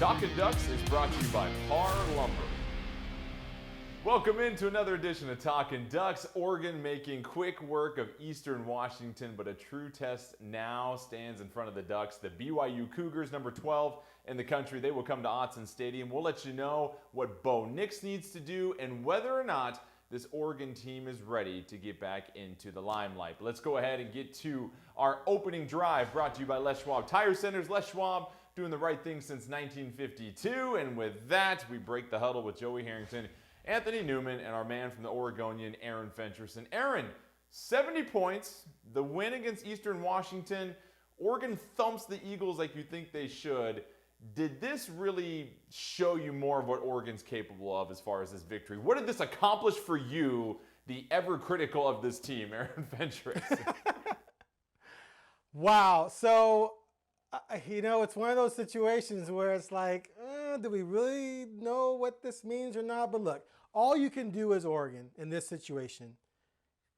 Talkin Ducks is brought to you by Par Lumber. Welcome into another edition of Talkin Ducks. Oregon making quick work of Eastern Washington, but a true test now stands in front of the Ducks. The BYU Cougars, number 12 in the country, they will come to Autzen Stadium. We'll let you know what Bo Nix needs to do and whether or not this Oregon team is ready to get back into the limelight. But let's go ahead and get to our opening drive, brought to you by Les Schwab Tire Centers. Les Schwab doing the right thing since 1952. And with that, we break the huddle with Joey Harrington, Anthony Newman, and our man from the Oregonian, Aaron Fentress. And Aaron, 70 points, the win against Eastern Washington. Oregon thumps the Eagles like you think they should. Did this really show you more of what Oregon's capable of as far as this victory? What did this accomplish for you, the ever critical of this team, Aaron Fentress? Wow. So, it's one of those situations where it's like, do we really know what this means or not? But look, all you can do as Oregon in this situation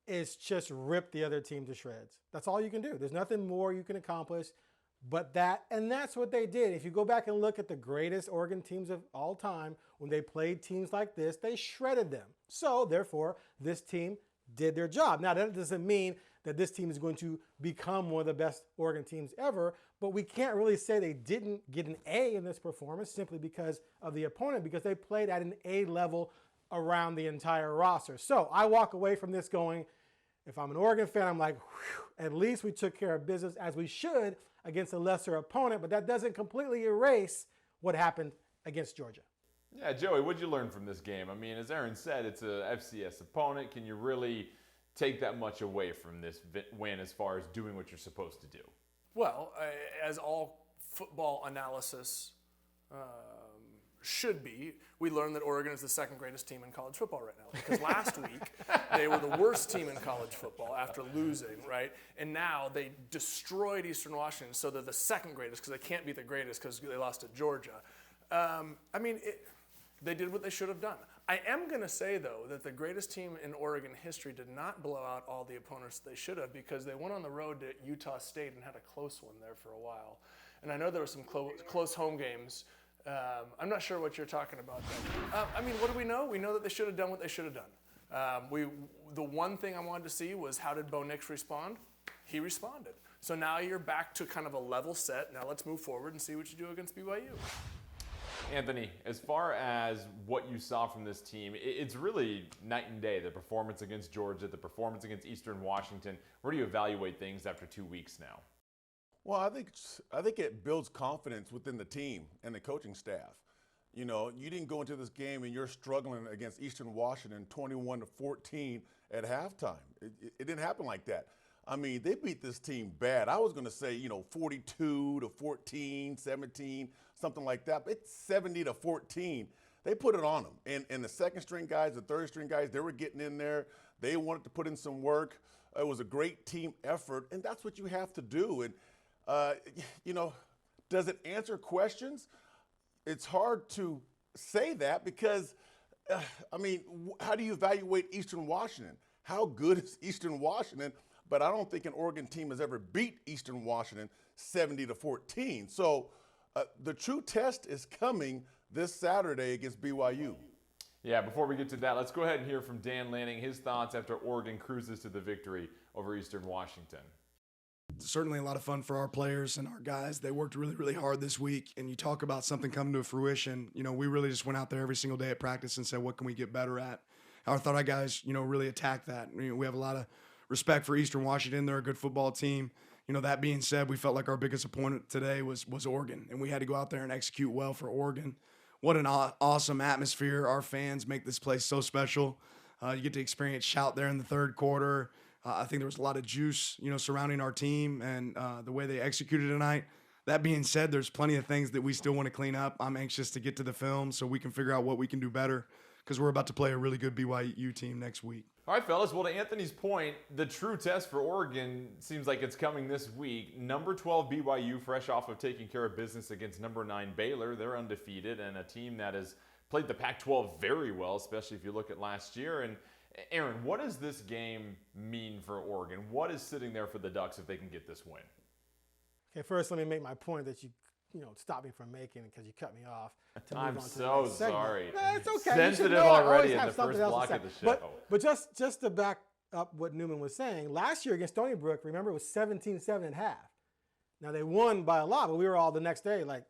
is just rip the other team to shreds. That's all you can do. There's nothing more you can accomplish but that. And that's what they did. If you go back and look at the greatest Oregon teams of all time, when they played teams like this, they shredded them. So therefore, this team did their job. Now, that doesn't mean that this team is going to become one of the best Oregon teams ever, but we can't really say they didn't get an A in this performance simply because of the opponent, because they played at an A level around the entire roster. So I walk away from this going, if I'm an Oregon fan, I'm like, whew, at least we took care of business as we should against a lesser opponent, but that doesn't completely erase what happened against Georgia. Yeah, Joey, what'd you learn from this game? I mean, as Aaron said, it's a FCS opponent. Can you really take that much away from this win as far as doing what you're supposed to do? Well, as all football analysis should be, we learned that Oregon is the second greatest team in college football right now. Because last week, they were the worst team in college football after losing, right? And now they destroyed Eastern Washington, so they're the second greatest because they can't be the greatest because they lost to Georgia. They did what they should have done. I am going to say, though, that the greatest team in Oregon history did not blow out all the opponents they should have, because they went on the road to Utah State and had a close one there for a while. And I know there were some close home games. I'm not sure what you're talking about there. What do we know? We know that they should have done what they should have done. The one thing I wanted to see was, how did Bo Nix respond? He responded. So now you're back to kind of a level set. Now let's move forward and see what you do against BYU. Anthony, as far as what you saw from this team, it's really night and day. The performance against Georgia, the performance against Eastern Washington. Where do you evaluate things after 2 weeks now? Well, I think it builds confidence within the team and the coaching staff. You didn't go into this game and you're struggling against Eastern Washington 21-14 at halftime. It didn't happen like that. I mean, they beat this team bad. I was going to say, 42-14, 17, something like that. But it's 70-14. They put it on them. And the second string guys, the third string guys, they were getting in there. They wanted to put in some work. It was a great team effort, and that's what you have to do. And, does it answer questions? It's hard to say that because, how do you evaluate Eastern Washington? How good is Eastern Washington? But I don't think an Oregon team has ever beat Eastern Washington 70-14. So the true test is coming this Saturday against BYU. Yeah, before we get to that, let's go ahead and hear from Dan Lanning, his thoughts after Oregon cruises to the victory over Eastern Washington. Certainly a lot of fun for our players and our guys. They worked really, really hard this week. And you talk about something coming to fruition. We really just went out there every single day at practice and said, what can we get better at? I thought our guys, really attacked that. We have a lot of respect for Eastern Washington. They're a good football team. That being said, we felt like our biggest opponent today was Oregon, and we had to go out there and execute well for Oregon. What an awesome atmosphere. Our fans make this place so special. You get to experience shout there in the third quarter. I think there was a lot of juice, surrounding our team and the way they executed tonight. That being said, there's plenty of things that we still want to clean up. I'm anxious to get to the film so we can figure out what we can do better, because we're about to play a really good BYU team next week. All right, fellas. Well, to Anthony's point, the true test for Oregon seems like it's coming this week. Number 12 BYU, fresh off of taking care of business against number 9 Baylor. They're undefeated, and a team that has played the Pac-12 very well, especially if you look at last year. And Aaron, what does this game mean for Oregon? What is sitting there for the Ducks if they can get this win? Okay, first let me make my point that you stop me from making it because you cut me off. To I'm move on to the so next segment. sorry. No, it's okay. You should Sensitive know I already always in have the something first else to block say. of the show. But just to back up what Newman was saying, last year against Stony Brook, remember, it was 17-7 at half. Now, they won by a lot, but we were all the next day like,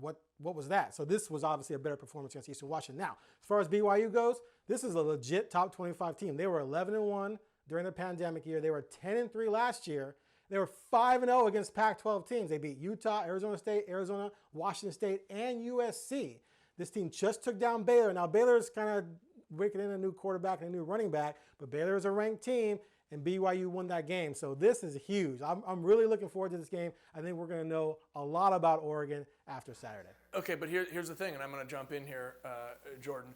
what was that? So this was obviously a better performance against Eastern Washington. Now, as far as BYU goes, this is a legit top 25 team. They were 11-1 during the pandemic year. They were 10-3 last year. They were 5-0 against Pac-12 teams. They beat Utah, Arizona State, Arizona, Washington State, and USC. This team just took down Baylor. Now, Baylor's kind of breaking in a new quarterback and a new running back, but Baylor is a ranked team, and BYU won that game. So this is huge. I'm really looking forward to this game. I think we're going to know a lot about Oregon after Saturday. Okay, but here's the thing, and I'm going to jump in here, Jordan.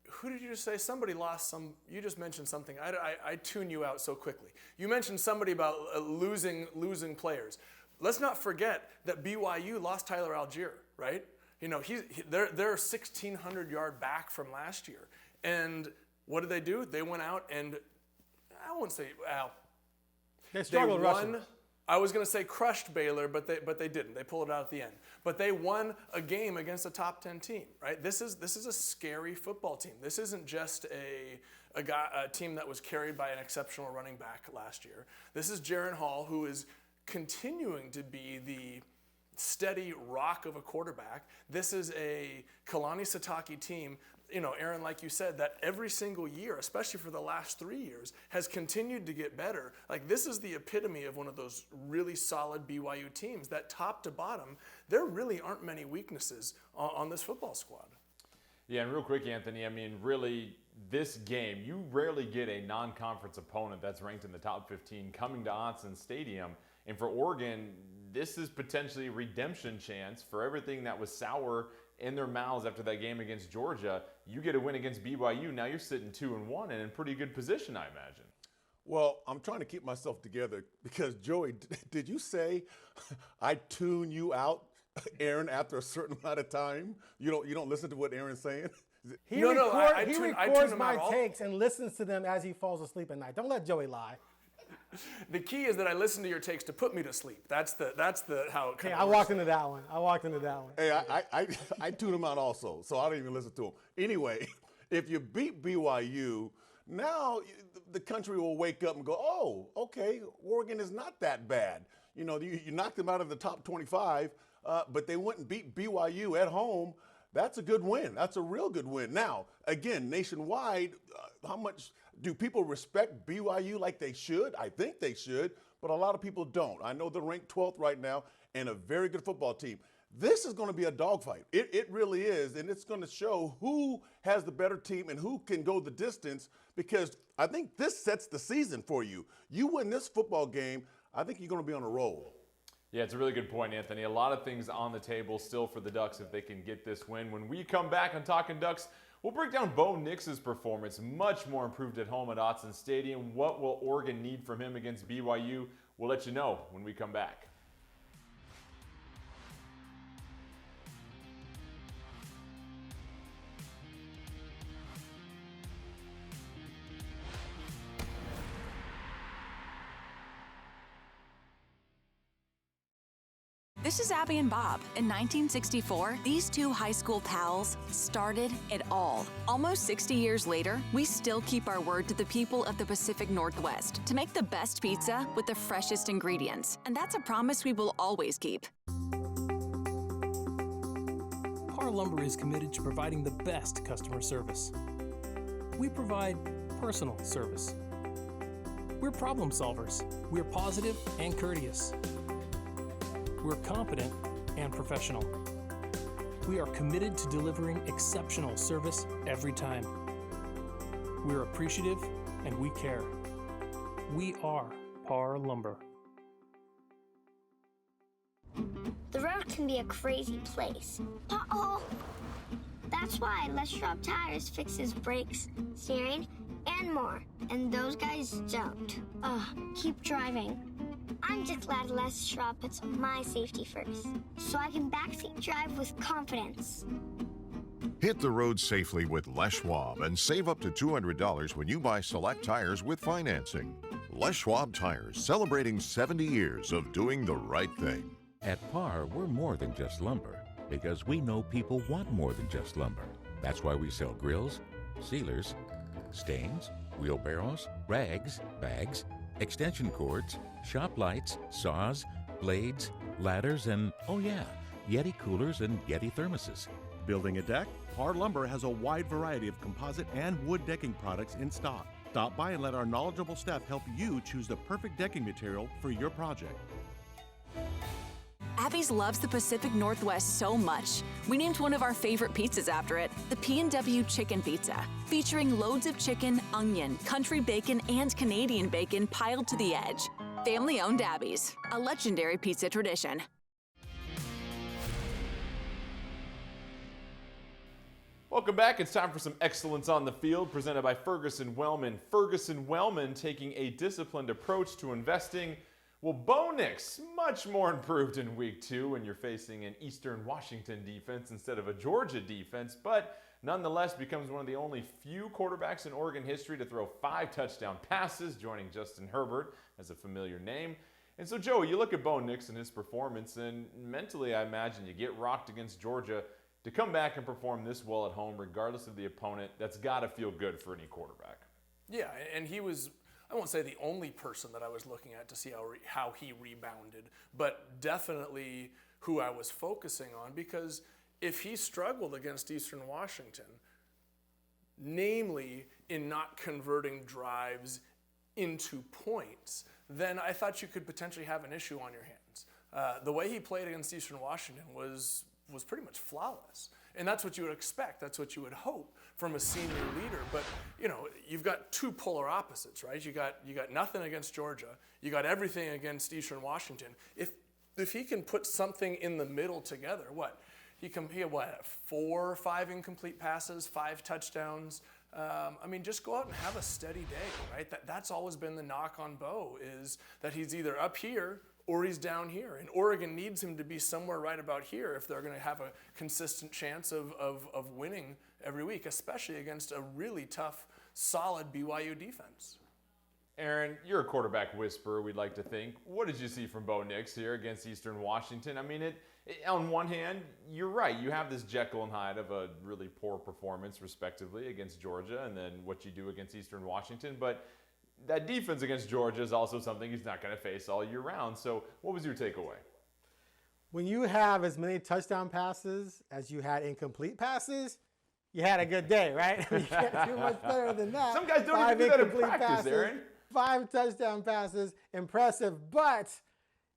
Who did you just say? Somebody lost some. You just mentioned something. I tune you out so quickly. You mentioned somebody about losing players. Let's not forget that BYU lost Tyler Algier, right? They're 1,600-yard back from last year. And what did they do? They went out and I won't say they struggled rushing. I was going to say crushed Baylor, but they didn't. They pulled it out at the end. But they won a game against a top 10 team, right? This is a scary football team. This isn't just a team that was carried by an exceptional running back last year. This is Jaren Hall, who is continuing to be the steady rock of a quarterback. This is a Kalani Sitake team, Aaron, like you said, that every single year, especially for the last 3 years, has continued to get better. Like, this is the epitome of one of those really solid BYU teams that top to bottom, there really aren't many weaknesses on this football squad. Yeah, and real quick, Anthony, I mean, really, this game, you rarely get a non-conference opponent that's ranked in the top 15 coming to Autzen Stadium. And for Oregon, this is potentially a redemption chance for everything that was sour in their mouths after that game against Georgia. You get a win against BYU, now you're sitting 2-1 and in pretty good position, I imagine. Well, I'm trying to keep myself together because, Joey, did you say I tune you out, Aaron, after a certain amount of time? You don't listen to what Aaron's saying? He I records tune him my out takes and listens to them as he falls asleep at night. Don't let Joey lie. The key is that I listen to your takes to put me to sleep. That's how it kind of I walked into that one. Hey, I tune him out also, so I don't even listen to him. Anyway, if you beat BYU, now the country will wake up and go, oh, okay, Oregon is not that bad. You knocked them out of the top 25, but they went and beat BYU at home. That's a good win. That's a real good win. Now, again, nationwide, how much do people respect BYU like they should? I think they should, but a lot of people don't. I know they're ranked 12th right now and a very good football team. This is going to be a dogfight. It really is, and it's going to show who has the better team and who can go the distance, because I think this sets the season for you. You win this football game, I think you're going to be on a roll. Yeah, it's a really good point, Anthony. A lot of things on the table still for the Ducks if they can get this win. When we come back on Talkin Ducks, we'll break down Bo Nix's performance, much more improved at home at Autzen Stadium. What will Oregon need from him against BYU? We'll let you know when we come back. This is Abby and Bob. In 1964, these two high school pals started it all. Almost 60 years later, we still keep our word to the people of the Pacific Northwest to make the best pizza with the freshest ingredients. And that's a promise we will always keep. Par Lumber is committed to providing the best customer service. We provide personal service. We're problem solvers. We're positive and courteous. We're competent and professional. We are committed to delivering exceptional service every time. We're appreciative and we care. We are Par Lumber. The road can be a crazy place. Uh-oh! That's why Les Schwab Tires fixes brakes, steering, and more. And those guys don't. Keep driving. I'm just glad Les Schwab puts my safety first, so I can backseat drive with confidence. Hit the road safely with Les Schwab and save up to $200 when you buy select tires with financing. Les Schwab Tires, celebrating 70 years of doing the right thing. At Par, we're more than just lumber because we know people want more than just lumber. That's why we sell grills, sealers, stains, wheelbarrows, rags, bags, extension cords, shop lights, saws, blades, ladders, and, oh yeah, Yeti coolers and Yeti thermoses. Building a deck? Par Lumber has a wide variety of composite and wood decking products in stock. Stop by and let our knowledgeable staff help you choose the perfect decking material for your project. Abby's loves the Pacific Northwest so much, we named one of our favorite pizzas after it, the P&W Chicken Pizza, featuring loads of chicken, onion, country bacon, and Canadian bacon piled to the edge. Family-owned Abby's, a legendary pizza tradition. Welcome back. It's time for some excellence on the field presented by Ferguson Wellman. Ferguson Wellman taking a disciplined approach to investing. Well, Bo Nix, much more improved in week 2 when you're facing an Eastern Washington defense instead of a Georgia defense, but nonetheless becomes one of the only few quarterbacks in Oregon history to throw 5 touchdown passes, joining Justin Herbert as a familiar name. And so, Joey, you look at Bo Nix and his performance, and mentally I imagine you get rocked against Georgia. To come back and perform this well at home, regardless of the opponent, that's got to feel good for any quarterback. Yeah, and he was, I won't say the only person that I was looking at to see how he rebounded, but definitely who I was focusing on, because if he struggled against Eastern Washington, namely in not converting drives into points, then I thought you could potentially have an issue on your hands. The way he played against Eastern Washington was pretty much flawless. And that's what you would expect. That's what you would hope from a senior leader. But, you know, you've got two polar opposites, right? You got nothing against Georgia. You got everything against Eastern Washington. If he can put something in the middle together, he had 4 or 5 incomplete passes, 5 touchdowns. I mean, just go out and have a steady day, right? That's always been the knock on Bo, is that he's either up here or he's down here. And Oregon needs him to be somewhere right about here if they're going to have a consistent chance of winning every week, especially against a really tough, solid BYU defense. Aaron, you're a quarterback whisperer, we'd like to think. What did you see from Bo Nix here against Eastern Washington? I mean, on one hand, you're right. You have this Jekyll and Hyde of a really poor performance, respectively, against Georgia, and then what you do against Eastern Washington. But that defense against Georgia is also something he's not going to face all year round. So what was your takeaway? When you have as many touchdown passes as you had incomplete passes, you had a good day, right? You can't do much better than that. Some guys don't even do that in practice, Aaron. 5 touchdown passes, impressive, but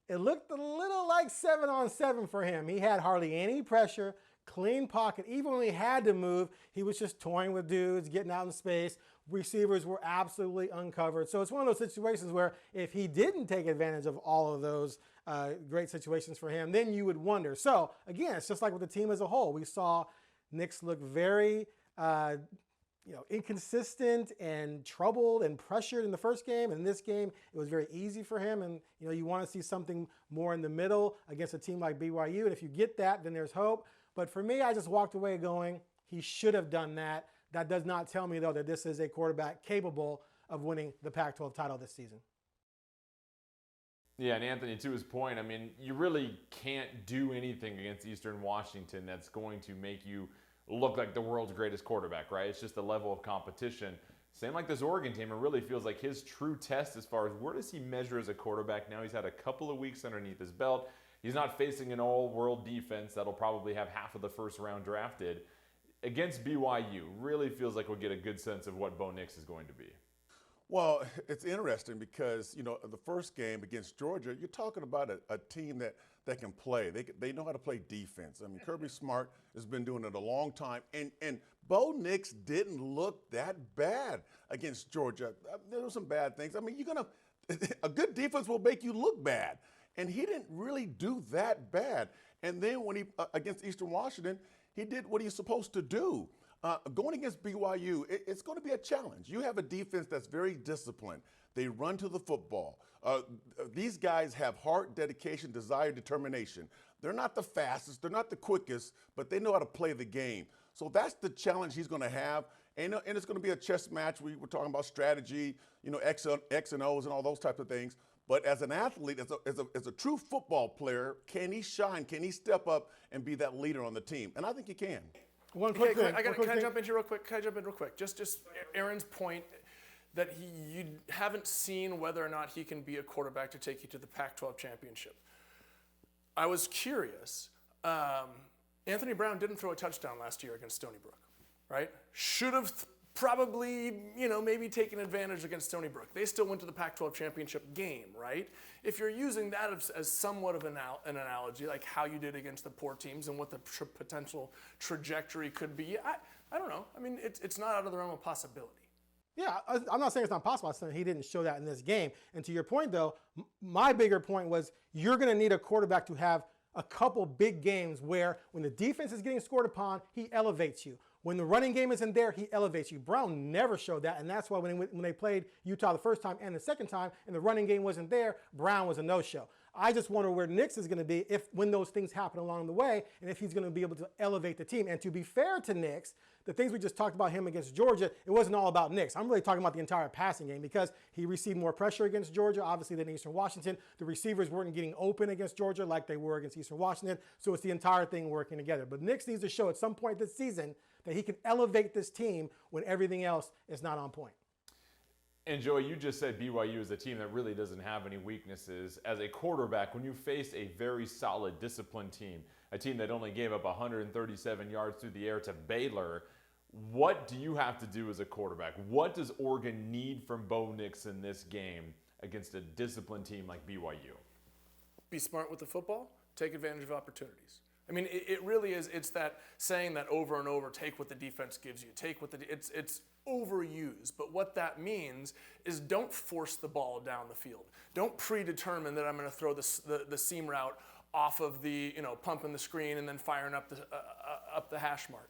it looked a little like 7-on-7 for him. He had hardly any pressure, clean pocket. Even when he had to move, he was just toying with dudes, getting out in space. Receivers were absolutely uncovered. So it's one of those situations where if he didn't take advantage of all of those great situations for him, then you would wonder. So again, it's just like with the team as a whole. We saw Nix look very inconsistent and troubled and pressured in the first game. In this game, it was very easy for him. And you want to see something more in the middle against a team like BYU. And if you get that, then there's hope. But for me, I just walked away going, he should have done that. That does not tell me, though, that this is a quarterback capable of winning the Pac-12 title this season. Yeah, and Anthony, to his point, I mean, you really can't do anything against Eastern Washington that's going to make you look like the world's greatest quarterback, right? It's just the level of competition. Same like this Oregon team, it really feels like his true test as far as where does he measure as a quarterback now. He's had a couple of weeks underneath his belt. He's not facing an all-world defense that'll probably have half of the first round drafted. Against BYU, really feels like we'll get a good sense of what Bo Nix is going to be. Well, it's interesting because, the first game against Georgia, you're talking about a team that can play. They know how to play defense. I mean, Kirby Smart has been doing it a long time. And Bo Nix didn't look that bad against Georgia. There were some bad things. I mean, a good defense will make you look bad. And he didn't really do that bad. And then when he, against Eastern Washington, he did what he's supposed to do. Going against BYU, it's going to be a challenge. You have a defense that's very disciplined. They run to the football. These guys have heart, dedication, desire, determination. They're not the fastest, they're not the quickest, but they know how to play the game. So that's the challenge he's going to have. And it's going to be a chess match. We were talking about strategy, X and O's and all those types of things. But as an athlete, as a true football player, can he shine? Can he step up and be that leader on the team? And I think he can. One quick thing. Can I jump in here real quick? Just Aaron's point that you haven't seen whether or not he can be a quarterback to take you to the Pac-12 championship. I was curious. Anthony Brown didn't throw a touchdown last year against Stony Brook, right? Should have probably, maybe taken advantage against Stony Brook. They still went to the Pac-12 championship game, right? If you're using that as somewhat of an analogy, like how you did against the poor teams and what the potential trajectory could be, I don't know. I mean, it's not out of the realm of possibility. Yeah, I'm not saying it's not possible. I'm saying he didn't show that in this game. And to your point, though, my bigger point was you're going to need a quarterback to have a couple big games where when the defense is getting scored upon, he elevates you. When the running game isn't there, he elevates you. Brown never showed that, and that's why when they played Utah the first time and the second time, and the running game wasn't there, Brown was a no-show. I just wonder where Nix is going to be when those things happen along the way, and if he's going to be able to elevate the team. And to be fair to Nix, the things we just talked about him against Georgia, it wasn't all about Nix. I'm really talking about the entire passing game because he received more pressure against Georgia, obviously, than Eastern Washington. The receivers weren't getting open against Georgia like they were against Eastern Washington, so it's the entire thing working together. But Nix needs to show at some point this season that he can elevate this team when everything else is not on point. And Joey, you just said BYU is a team that really doesn't have any weaknesses. As a quarterback, when you face a very solid, disciplined team, a team that only gave up 137 yards through the air to Baylor, what do you have to do as a quarterback? What does Oregon need from Bo Nix in this game against a disciplined team like BYU? Be smart with the football, take advantage of opportunities. I mean, it really is. It's that saying that over and over, take what the defense gives you. It's overused. But what that means is don't force the ball down the field. Don't predetermine that I'm going to throw the seam route off of the, pumping the screen and then firing up the hash mark.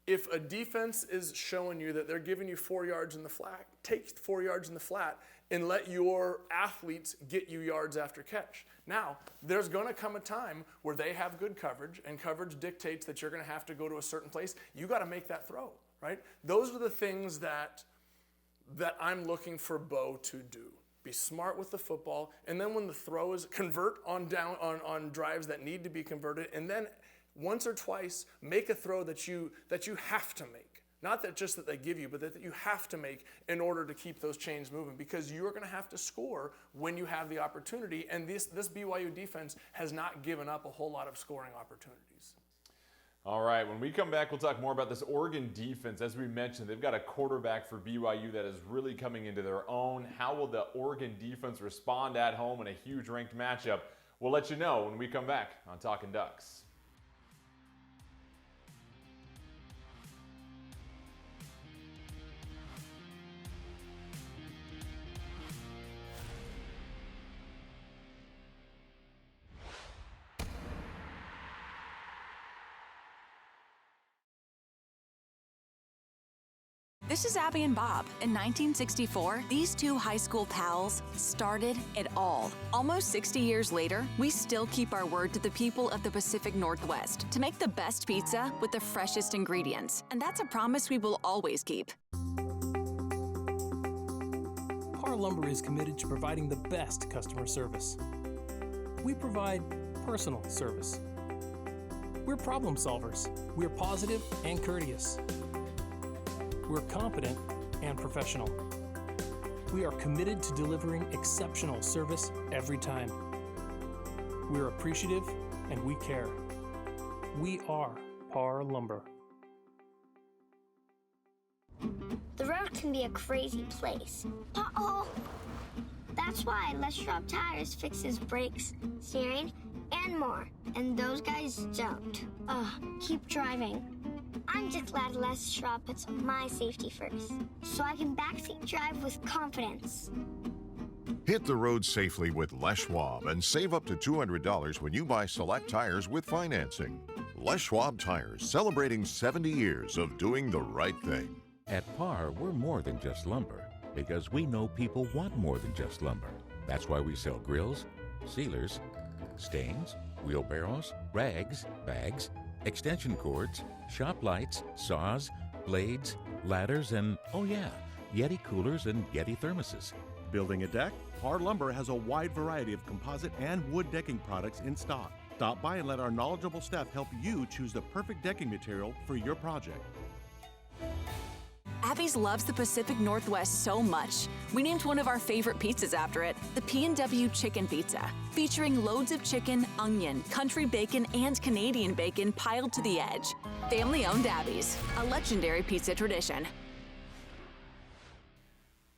If a defense is showing you that they're giving you 4 yards in the flat, take 4 yards in the flat and let your athletes get you yards after catch. Now, there's going to come a time where they have good coverage, and coverage dictates that you're going to have to go to a certain place. You got to make that throw, right? Those are the things that I'm looking for Bo to do. Be smart with the football, and then when the throw is convert on drives that need to be converted, and then once or twice make a throw that you have to make. Not that just that they give you, but that you have to make in order to keep those chains moving, because you're going to have to score when you have the opportunity, and this BYU defense has not given up a whole lot of scoring opportunities. All right, when we come back, we'll talk more about this Oregon defense. As we mentioned, they've got a quarterback for BYU that is really coming into their own. How will the Oregon defense respond at home in a huge ranked matchup? We'll let you know when we come back on Talkin Ducks. This is Abby and Bob. In 1964, these two high school pals started it all. Almost 60 years later, we still keep our word to the people of the Pacific Northwest to make the best pizza with the freshest ingredients. And that's a promise we will always keep. Par Lumber is committed to providing the best customer service. We provide personal service. We're problem solvers. We're positive and courteous. We're competent and professional. We are committed to delivering exceptional service every time. We're appreciative and we care. We are Par Lumber. The road can be a crazy place. Uh-oh! That's why Les Schwab Tires fixes brakes, steering, and more. And those guys don't. Keep driving. I'm just glad Les Schwab puts my safety first, so I can backseat drive with confidence. Hit the road safely with Les Schwab and save up to $200 when you buy select tires with financing. Les Schwab Tires, celebrating 70 years of doing the right thing. At Par, we're more than just lumber, because we know people want more than just lumber. That's why we sell grills, sealers, stains, wheelbarrows, rags, bags, extension cords, shop lights, saws, blades, ladders, and, oh yeah, Yeti coolers and Yeti thermoses. Building a deck? Par Lumber has a wide variety of composite and wood decking products in stock. Stop by and let our knowledgeable staff help you choose the perfect decking material for your project. Abby's loves the Pacific Northwest so much. We named one of our favorite pizzas after it, the P&W Chicken Pizza, featuring loads of chicken, onion, country bacon, and Canadian bacon piled to the edge. Family-owned Abby's, a legendary pizza tradition.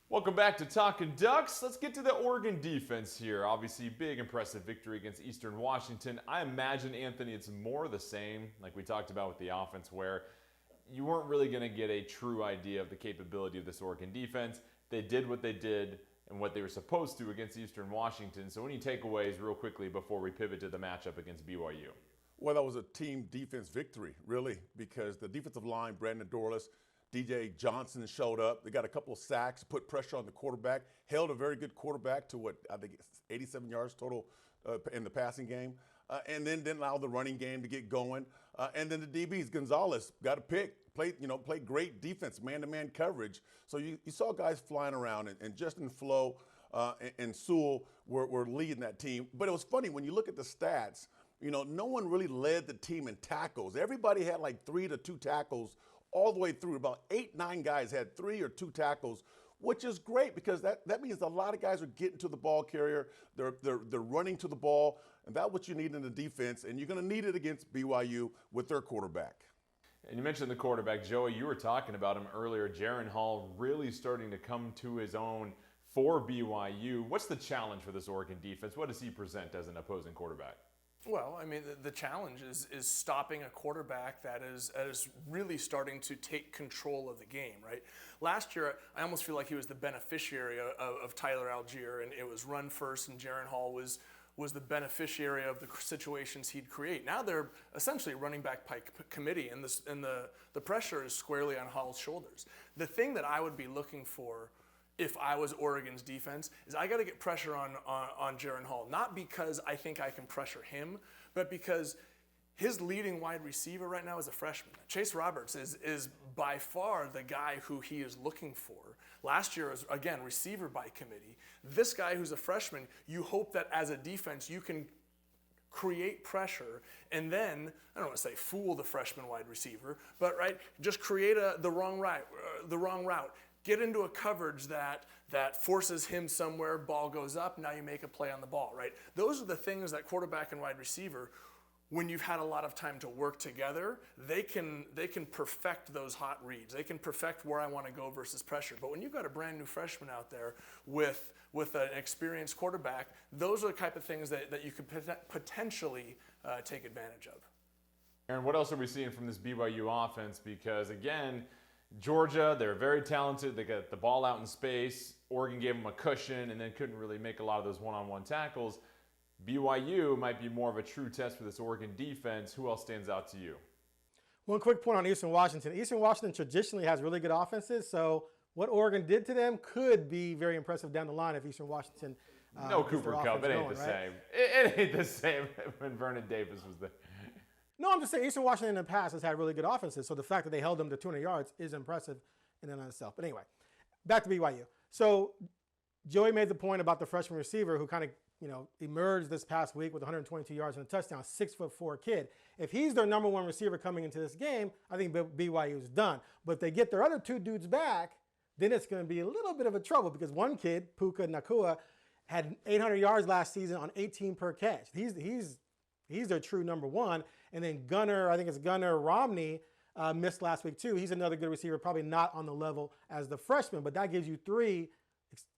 Welcome back to Talkin Ducks. Let's get to the Oregon defense here. Obviously, big, impressive victory against Eastern Washington. I imagine, Anthony, it's more the same, like we talked about with the offense, where you weren't really going to get a true idea of the capability of this Oregon defense. They did what they did and what they were supposed to against Eastern Washington. So any takeaways real quickly before we pivot to the matchup against BYU? Well, that was a team defense victory, really, because the defensive line, Brandon Dorless, DJ Johnson showed up. They got a couple of sacks, put pressure on the quarterback, held a very good quarterback to what I think it's 87 yards total in the passing game, and then didn't allow the running game to get going. And then the DBs, Gonzalez got a pick, played great defense, man-to-man coverage. So you saw guys flying around, and Justin Flo and Sewell were leading that team. But it was funny when you look at the stats. No one really led the team in tackles. Everybody had like 3 to 2 tackles all the way through. About 8, 9 guys had 3 or 2 tackles, which is great because that means a lot of guys are getting to the ball carrier. They're running to the ball, and that's what you need in the defense. And you're going to need it against BYU with their quarterback. And you mentioned the quarterback, Joey. You were talking about him earlier. Jaron Hall really starting to come to his own for BYU. What's the challenge for this Oregon defense? What does he present as an opposing quarterback? Well, I mean, the challenge is stopping a quarterback that is really starting to take control of the game, right? Last year, I almost feel like he was the beneficiary of Tyler Algier, and it was run first, and Jaron Hall was the beneficiary of the situations he'd create. Now they're essentially running back by committee, and the pressure is squarely on Hall's shoulders. The thing that I would be looking for if I was Oregon's defense is I got to get pressure on Jaron Hall, not because I think I can pressure him, but because his leading wide receiver right now is a freshman. Chase Roberts is by far the guy who he is looking for. Last year was, again, receiver by committee. This guy who's a freshman, you hope that as a defense you can create pressure and then, I don't want to say fool the freshman wide receiver, but right, just create the wrong route. Get into a coverage that forces him somewhere, ball goes up, now you make a play on the ball, right? Those are the things that quarterback and wide receiver, when you've had a lot of time to work together, they can perfect those hot reads. They can perfect where I want to go versus pressure. But when you've got a brand new freshman out there with an experienced quarterback, those are the type of things that you could potentially take advantage of. Aaron, what else are we seeing from this BYU offense? Because again, Georgia, they're very talented. They got the ball out in space. Oregon gave them a cushion and then couldn't really make a lot of those one-on-one tackles. BYU might be more of a true test for this Oregon defense. Who else stands out to you? One quick point on Eastern Washington. Eastern Washington traditionally has really good offenses, so what Oregon did to them could be very impressive down the line if Eastern Washington no Cooper Kupp. It ain't the same. It ain't the same when Vernon Davis was there. No, I'm just saying Eastern Washington in the past has had really good offenses, so the fact that they held them to 200 yards is impressive in and of itself. But anyway, back to BYU. So Joey made the point about the freshman receiver who kind of emerged this past week with 122 yards and a touchdown, 6'4" kid. If he's their number one receiver coming into this game, I think BYU is done. But if they get their other 2 dudes back, then it's going to be a little bit of a trouble because one kid, Puka Nacua, had 800 yards last season on 18 per catch. He's their true number one. And then Gunnar Romney missed last week too. He's another good receiver, probably not on the level as the freshman, but that gives you 3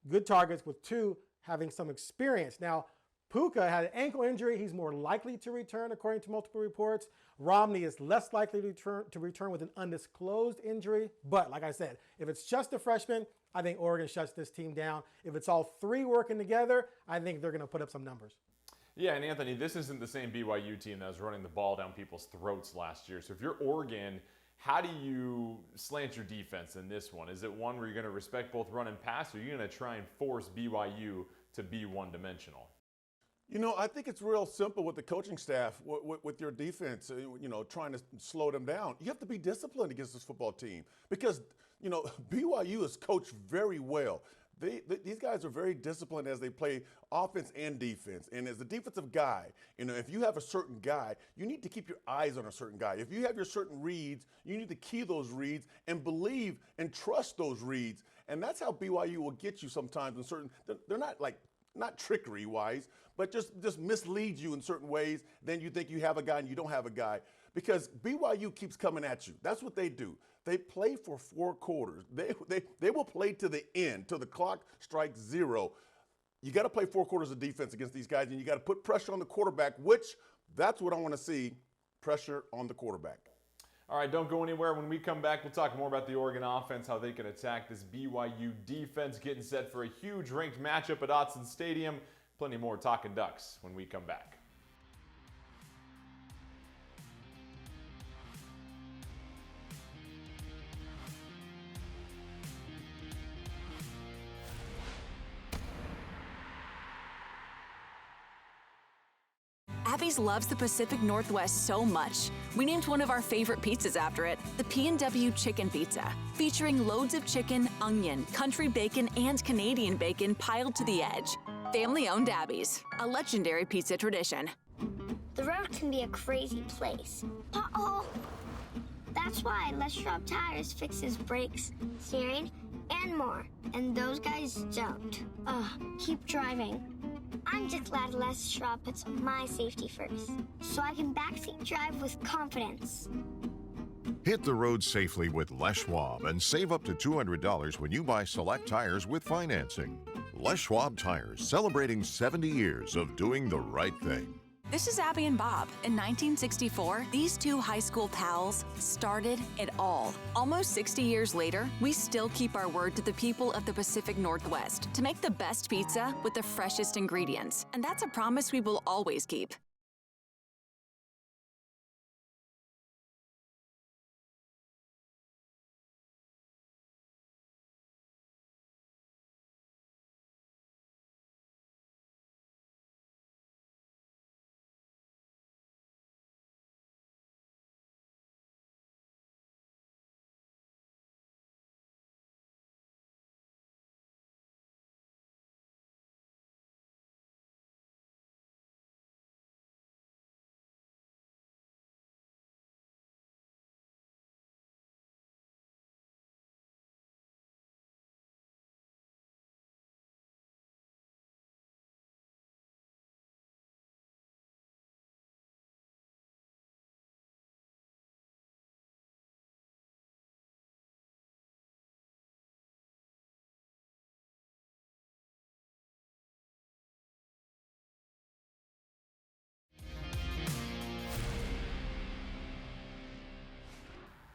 good targets with 2 having some experience. Now, Puka had an ankle injury. He's more likely to return according to multiple reports. Romney is less likely to return with an undisclosed injury. But like I said, if it's just a freshman, I think Oregon shuts this team down. If it's all 3 working together, I think they're going to put up some numbers. Yeah, and Anthony, this isn't the same BYU team that was running the ball down people's throats last year. So if you're Oregon, how do you slant your defense in this one? Is it one where you're going to respect both run and pass, or are you going to try and force BYU to be one-dimensional? I think it's real simple with the coaching staff, with your defense, trying to slow them down. You have to be disciplined against this football team because, BYU is coached very well. These guys are very disciplined as they play offense and defense. And as a defensive guy, if you have a certain guy, you need to keep your eyes on a certain guy. If you have your certain reads, you need to key those reads and believe and trust those reads. And that's how BYU will get you sometimes in certain, they're not trickery wise, but just mislead you in certain ways. Then you think you have a guy and you don't have a guy, because BYU keeps coming at you. That's what they do. They play for 4 quarters. They will play to the end, till the clock strikes 0. You got to play 4 quarters of defense against these guys, and you got to put pressure on the quarterback, which that's what I want to see, pressure on the quarterback. All right, don't go anywhere. When we come back, we'll talk more about the Oregon offense, how they can attack this BYU defense, getting set for a huge ranked matchup at Autzen Stadium. Plenty more Talkin Ducks when we come back. Abby's loves the Pacific Northwest so much, we named one of our favorite pizzas after it, the P&W Chicken Pizza, featuring loads of chicken, onion, country bacon, and Canadian bacon piled to the edge. Family-owned Abby's, a legendary pizza tradition. The road can be a crazy place. Uh-oh! That's why Les Schwab Tires fixes brakes, steering, and more. And those guys don't. Keep driving. I'm just glad Les Schwab puts my safety first, so I can backseat drive with confidence. Hit the road safely with Les Schwab and save up to $200 when you buy select tires with financing. Les Schwab Tires, celebrating 70 years of doing the right thing. This is Abby and Bob. In 1964, these two high school pals started it all. Almost 60 years later, we still keep our word to the people of the Pacific Northwest to make the best pizza with the freshest ingredients. And that's a promise we will always keep.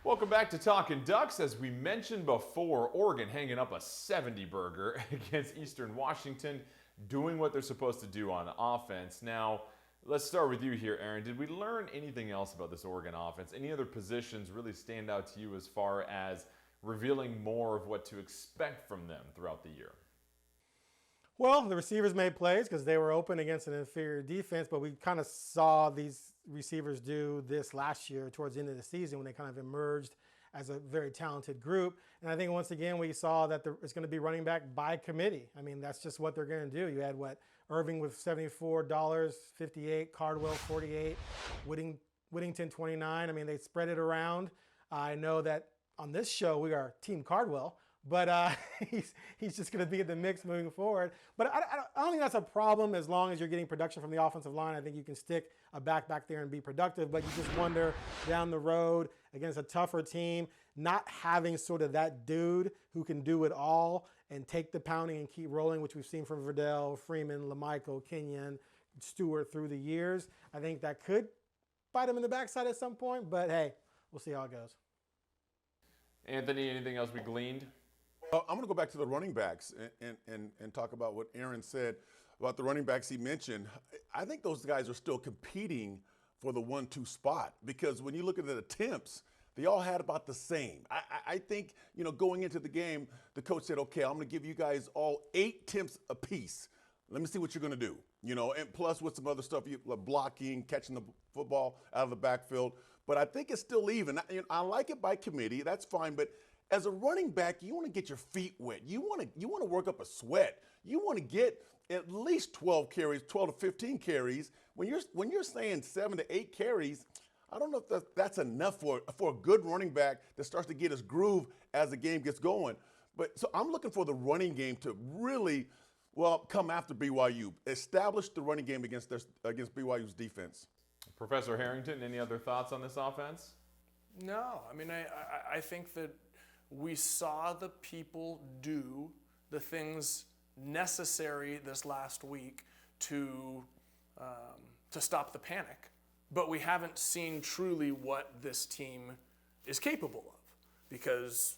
Welcome back to Talkin Ducks. As we mentioned before, Oregon hanging up a 70 burger against Eastern Washington, doing what they're supposed to do on offense. Now, let's start with you here, Aaron. Did we learn anything else about this Oregon offense? Any other positions really stand out to you as far as revealing more of what to expect from them throughout the year? Well, the receivers made plays because they were open against an inferior defense, but we kind of saw these receivers do this last year towards the end of the season when they kind of emerged as a very talented group. And I think once again we saw that it's going to be running back by committee. I mean, that's just what they're going to do. You had Irving with $74, 58, Cardwell 48, Whittington 29. I mean, they spread it around. I know that on this show we are Team Cardwell, but he's just going to be in the mix moving forward. But I don't think that's a problem as long as you're getting production from the offensive line. I think you can stick a back there and be productive, but you just wonder down the road against a tougher team, not having sort of that dude who can do it all and take the pounding and keep rolling, which we've seen from Verdell, Freeman, LaMichael, Kenyon, Stewart through the years. I think that could bite him in the backside at some point, but hey, we'll see how it goes. Anthony, anything else we gleaned? Well, I'm going to go back to the running backs and talk about what Aaron said about the running backs he mentioned. I think those guys are still competing for the 1-2 spot because when you look at the attempts, they all had about the same. I think, going into the game, the coach said, okay, I'm going to give you guys all 8 attempts apiece. Let me see what you're going to do, and plus with some other stuff, like blocking, catching the football out of the backfield. But I think it's still even. I like it by committee. That's fine. But As a running back, you want to get your feet wet. You want to work up a sweat. You want to get at least 12 carries, 12 to 15 carries. When you're saying 7 to 8 carries, I don't know if that's enough for a good running back that starts to get his groove as the game gets going. But so I'm looking for the running game to really, come after BYU, establish the running game against BYU's defense. Professor Harrington, any other thoughts on this offense? No, I mean, I think that we saw the people do the things necessary this last week to stop the panic, but we haven't seen truly what this team is capable of, because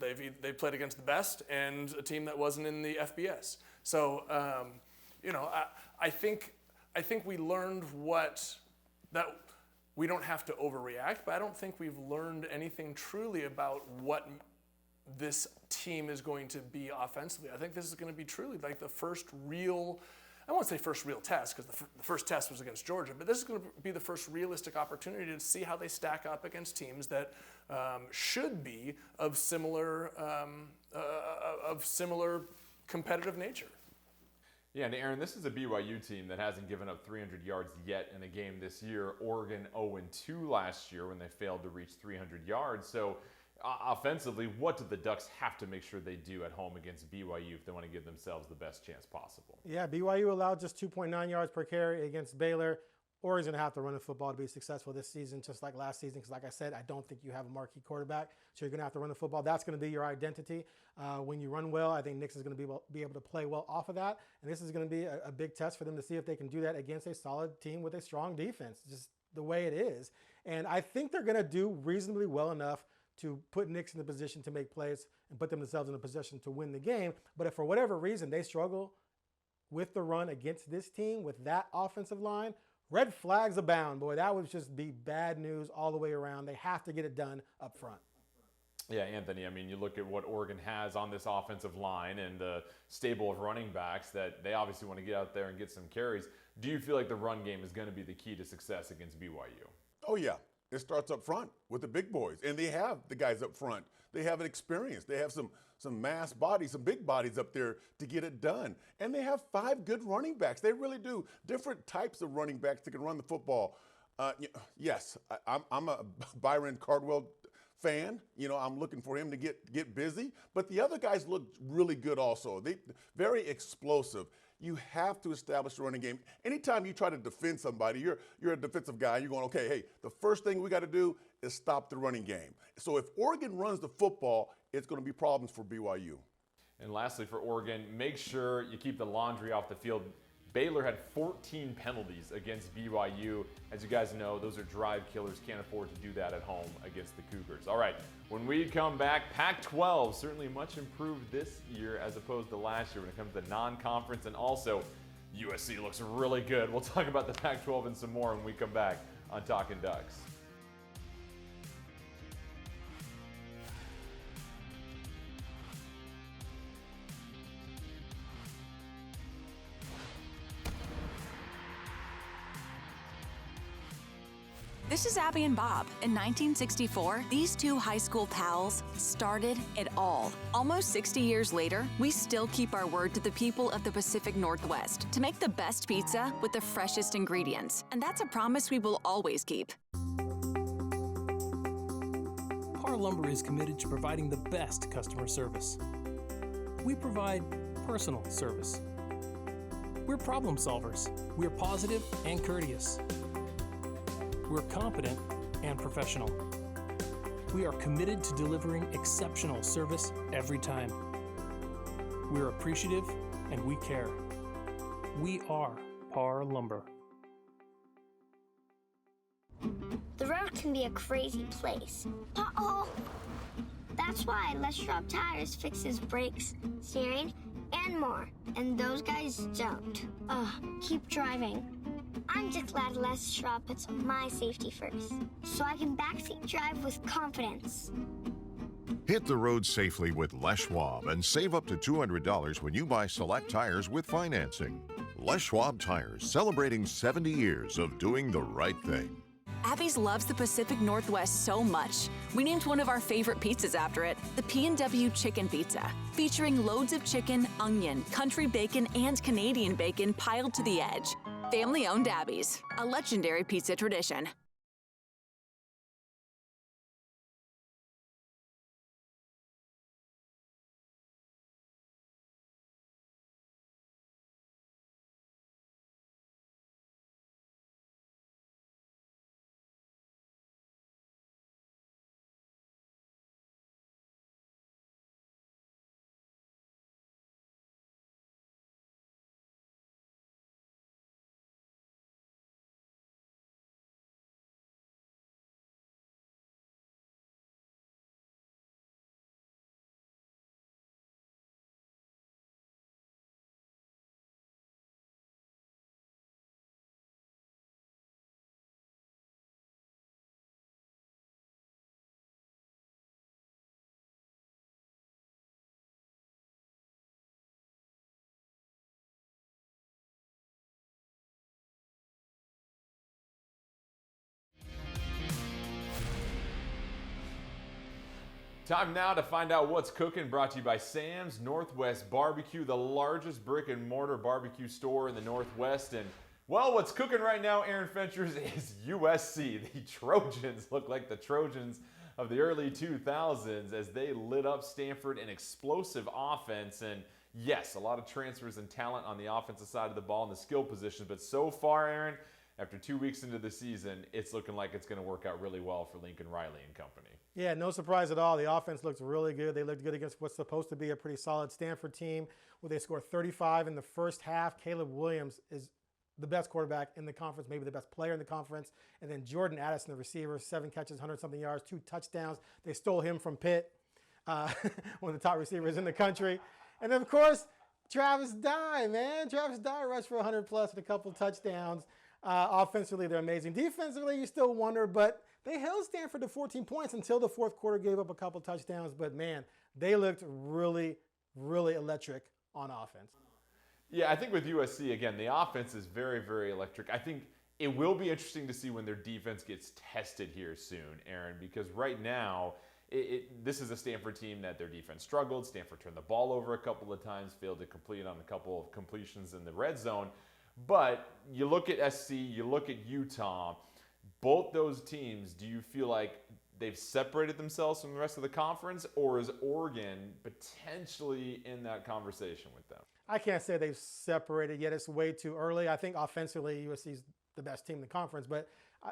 they've played against the best and a team that wasn't in the FBS. So I think we learned that we don't have to overreact, but I don't think we've learned anything truly about what this team is going to be offensively. I think this is going to be truly like the first real, I won't say first real test, because the first test was against Georgia, but this is going to be the first realistic opportunity to see how they stack up against teams that should be of similar competitive nature. Yeah, and Aaron, this is a BYU team that hasn't given up 300 yards yet in a game this year. Oregon 0-2 last year when they failed to reach 300 yards. So offensively, what do the Ducks have to make sure they do at home against BYU if they want to give themselves the best chance possible? Yeah, BYU allowed just 2.9 yards per carry against Baylor. Oregon's going to have to run the football to be successful this season, just like last season, because like I said, I don't think you have a marquee quarterback, so you're going to have to run the football. That's going to be your identity. When you run well, I think Nix is going to be able to play well off of that, and this is going to be a big test for them to see if they can do that against a solid team with a strong defense, just the way it is. And I think they're going to do reasonably well enough to put Nix in the position to make plays and put themselves in a position to win the game. But if for whatever reason they struggle with the run against this team, with that offensive line, red flags abound. Boy, that would just be bad news all the way around. They have to get it done up front. Yeah, Anthony, I mean, you look at what Oregon has on this offensive line and the stable of running backs that they obviously want to get out there and get some carries. Do you feel like the run game is going to be the key to success against BYU? Oh, yeah. It starts up front with the big boys, and they have the guys up front. They have an experience. They have some mass bodies, some big bodies up there to get it done. And they have 5 good running backs. They really do. Different types of running backs that can run the football. Yes, I'm a Byron Cardwell fan. I'm looking for him to get busy. But the other guys look really good also. They very explosive. You have to establish a running game. Anytime you try to defend somebody, you're a defensive guy. You're going, okay, hey, the first thing we got to do is stop the running game. So if Oregon runs the football, it's going to be problems for BYU. And lastly, for Oregon, make sure you keep the laundry off the field. Baylor had 14 penalties against BYU. As you guys know, those are drive killers. Can't afford to do that at home against the Cougars. All right, when we come back, Pac-12 certainly much improved this year as opposed to last year when it comes to non-conference, and also USC looks really good. We'll talk about the Pac-12 and some more when we come back on Talkin Ducks. This is Abby and Bob. In 1964, these two high school pals started it all. Almost 60 years later, we still keep our word to the people of the Pacific Northwest to make the best pizza with the freshest ingredients. And that's a promise we will always keep. Par Lumber is committed to providing the best customer service. We provide personal service. We're problem solvers. We're positive and courteous. We're competent and professional. We are committed to delivering exceptional service every time. We're appreciative and we care. We are Par Lumber. The road can be a crazy place. Uh-oh! That's why Les Schwab Tires fixes brakes, steering, and more. And those guys don't. Keep driving. I'm just glad Les Schwab puts my safety first, so I can backseat drive with confidence. Hit the road safely with Les Schwab and save up to $200 when you buy select tires with financing. Les Schwab Tires, celebrating 70 years of doing the right thing. Abby's loves the Pacific Northwest so much, we named one of our favorite pizzas after it, the P&W Chicken Pizza, featuring loads of chicken, onion, country bacon, and Canadian bacon piled to the edge. Family-owned Abby's, a legendary pizza tradition. Time now to find out what's cooking, brought to you by Sam's Northwest Barbecue, the largest brick and mortar barbecue store in the Northwest. And, well, what's cooking right now, Aaron Fentress, is USC. The Trojans look like the Trojans of the early 2000s as they lit up Stanford, an explosive offense. And, yes, a lot of transfers and talent on the offensive side of the ball in the skill positions. But so far, Aaron, after 2 weeks into the season, it's looking like it's going to work out really well for Lincoln Riley and company. Yeah, no surprise at all. The offense looks really good. They looked good against what's supposed to be a pretty solid Stanford team, where they scored 35 in the first half. Caleb Williams is the best quarterback in the conference, maybe the best player in the conference. And then Jordan Addison, the receiver, 7 catches, 100-something yards, 2 touchdowns. They stole him from Pitt, one of the top receivers in the country. And then, of course, Travis Dye, man. Travis Dye rushed for 100-plus and a couple touchdowns. Offensively, they're amazing. Defensively, you still wonder, but they held Stanford to 14 points until the fourth quarter, gave up a couple touchdowns. But, man, they looked really, really electric on offense. Yeah, I think with USC, again, the offense is very, very electric. I think it will be interesting to see when their defense gets tested here soon, Aaron, because right now, this is a Stanford team that their defense struggled. Stanford turned the ball over a couple of times, failed to complete on a couple of completions in the red zone. But you look at SC, you look at Utah, both those teams, do you feel like they've separated themselves from the rest of the conference, or is Oregon potentially in that conversation with them? I can't say they've separated yet. It's way too early. I think offensively, USC's the best team in the conference, but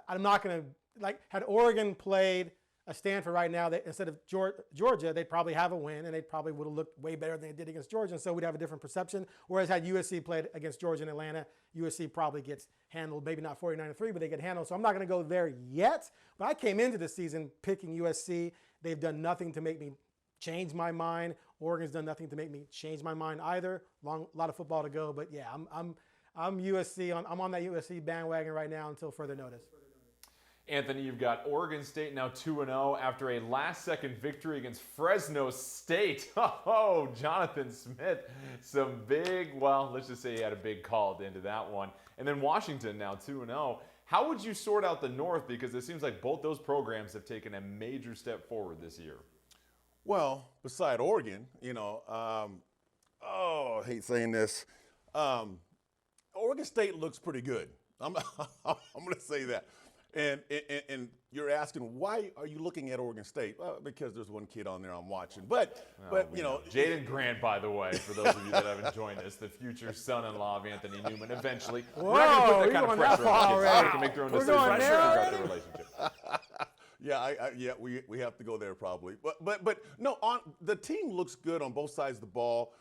I'm not going to, like, had Oregon played a Stanford right now, instead of Georgia, they'd probably have a win, and they probably would have looked way better than they did against Georgia, and so we'd have a different perception. Whereas had USC played against Georgia and Atlanta, USC probably gets handled, maybe not 49-3, but they get handled. So I'm not going to go there yet. But I came into the season picking USC. They've done nothing to make me change my mind. Oregon's done nothing to make me change my mind either. A lot of football to go, but yeah, I'm USC. I'm on that USC bandwagon right now until further notice. Anthony, you've got Oregon State now 2-0 after a last-second victory against Fresno State. Oh, Jonathan Smith, some big, well, let's just say he had a big call at the end of that one. And then Washington now 2-0. How would you sort out the North? Because it seems like both those programs have taken a major step forward this year. Well, beside Oregon, I hate saying this. Oregon State looks pretty good. I'm going to say that. And you're asking, why are you looking at Oregon State? Well, because there's one kid on there I'm watching. But Jaden Grant, by the way, for those of you that haven't joined us, the future son-in-law of Anthony Newman. Eventually, we're not going to put that kind of pressure on the kids. They can make their own decisions regarding their relationship. We have to go there probably. But no, the team looks good on both sides of the ball.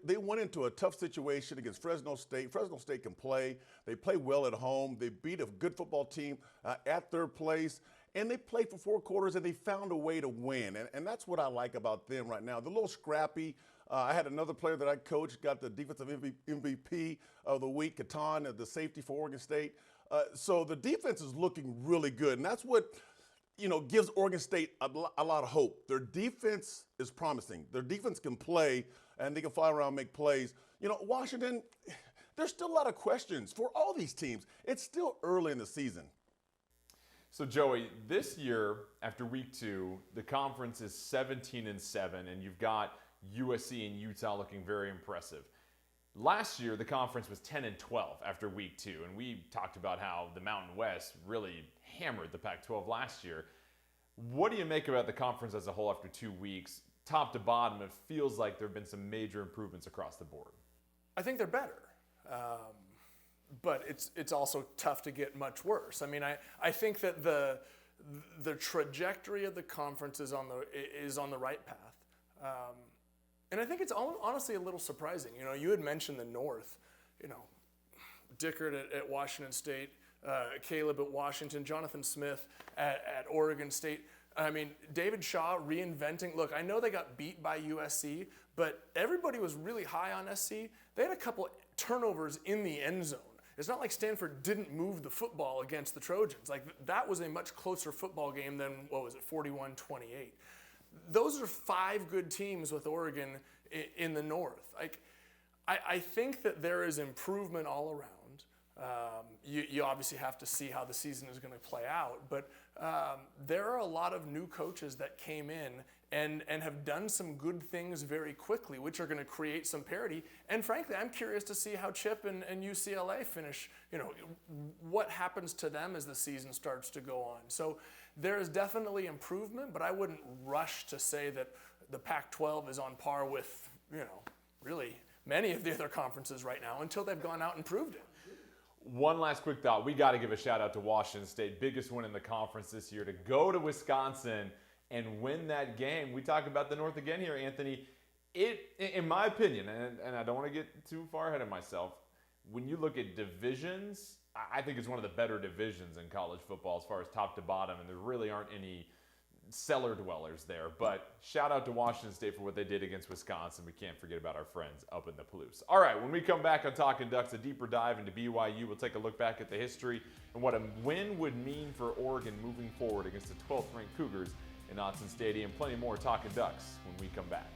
They went into a tough situation against Fresno State. Fresno State can play. They play well at home. They beat a good football team at third place. And they played for 4 quarters, and they found a way to win. And that's what I like about them right now. They're a little scrappy. I had another player that I coached, got the defensive MVP of the week, Catan, the safety for Oregon State. So the defense is looking really good. And that's what gives Oregon State a lot of hope. Their defense is promising. Their defense can play, and they can fly around and make plays. Washington, there's still a lot of questions for all these teams. It's still early in the season. So Joey, this year after week 2, the conference is 17-7, and you've got USC and Utah looking very impressive. Last year, the conference was 10-12 after week 2, and we talked about how the Mountain West really hammered the Pac-12 last year. What do you make about the conference as a whole after 2 weeks? Top to bottom, it feels like there have been some major improvements across the board. I think they're better. But it's also tough to get much worse. I mean, I think that the trajectory of the conference is on the right path. And I think it's honestly a little surprising. You know, you had mentioned the North, you know, Dickert at Washington State, Caleb at Washington, Jonathan Smith at Oregon State. I mean, David Shaw reinventing. Look, I know they got beat by USC, but everybody was really high on SC. They had a couple turnovers in the end zone. It's not like Stanford didn't move the football against the Trojans. Like, that was a much closer football game than, 41-28. Those are 5 good teams with Oregon in the North. Like, I think that there is improvement all around. You obviously have to see how the season is going to play out, but there are a lot of new coaches that came in and have done some good things very quickly, which are going to create some parity. And frankly, I'm curious to see how Chip and UCLA finish, you know, what happens to them as the season starts to go on. So there is definitely improvement, but I wouldn't rush to say that the Pac-12 is on par with, you know, really many of the other conferences right now until they've gone out and proved it. One last quick thought. We got to give a shout out to Washington State, biggest win in the conference this year, to go to Wisconsin and win that game. We talk about the North again here, Anthony. In my opinion, and I don't want to get too far ahead of myself, when you look at divisions, I think it's one of the better divisions in college football as far as top to bottom, and there really aren't any cellar dwellers there. But shout out to Washington State for what they did against Wisconsin. We can't forget about our friends up in the Palouse. All right, when we come back on Talkin Ducks, a deeper dive into BYU. We'll take a look back at the history and what a win would mean for Oregon moving forward against the 12th-ranked Cougars in Autzen Stadium. Plenty more Talkin Ducks when we come back.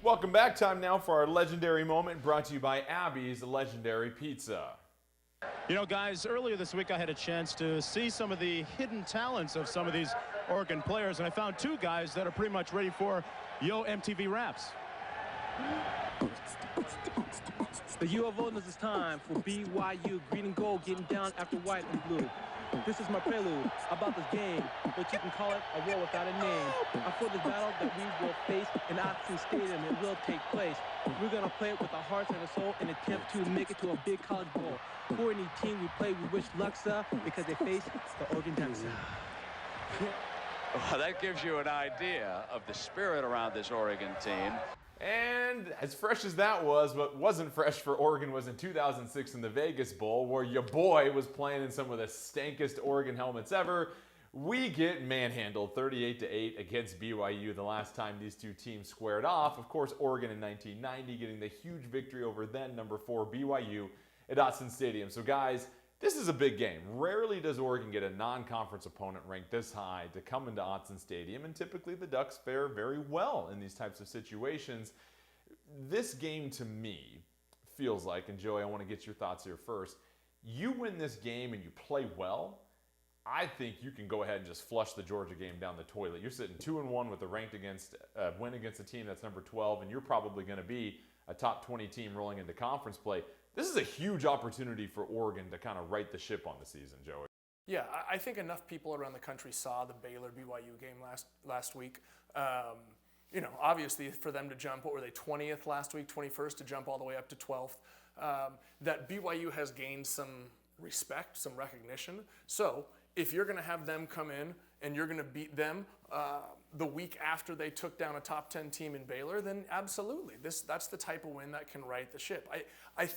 Welcome back. Time now for our legendary moment, brought to you by Abby's Legendary Pizza. You know, guys, earlier this week I had a chance to see some of the hidden talents of some of these Oregon players, and I found two guys that are pretty much ready for Yo MTV Raps. The U of O knows it's time for BYU. Green and gold getting down after white and blue. This is my prelude about this game, but you can call it a war without a name. I'm for this battle that we will face in Austin Stadium. It will take place. We're going to play it with our hearts and our soul and attempt to make it to a big college bowl. For any team we play, we wish luck, sir, because they face the Oregon Ducks. Well, that gives you an idea of the spirit around this Oregon team. And as fresh as that was, what wasn't fresh for Oregon was in 2006 in the Vegas Bowl, where your boy was playing in some of the stankest Oregon helmets ever. We get manhandled 38-8 against BYU the last time these two teams squared off. Of course, Oregon in 1990 getting the huge victory over then number 4 BYU at Austin Stadium. So guys, this is a big game. Rarely does Oregon get a non-conference opponent ranked this high to come into Autzen Stadium, and typically the Ducks fare very well in these types of situations. This game to me feels like, and Joey, I want to get your thoughts here first, you win this game and you play well, I think you can go ahead and just flush the Georgia game down the toilet. You're sitting 2-1 with a win against a team that's number 12, and you're probably going to be a top 20 team rolling into conference play. This is a huge opportunity for Oregon to kind of right the ship on the season, Joey. Yeah, I think enough people around the country saw the Baylor-BYU game last week. You know, obviously for them to jump, what were they, 20th last week, 21st to jump all the way up to 12th, that BYU has gained some respect, some recognition. So if you're going to have them come in and you're going to beat them the week after they took down a top 10 team in Baylor, then absolutely. That's the type of win that can right the ship. I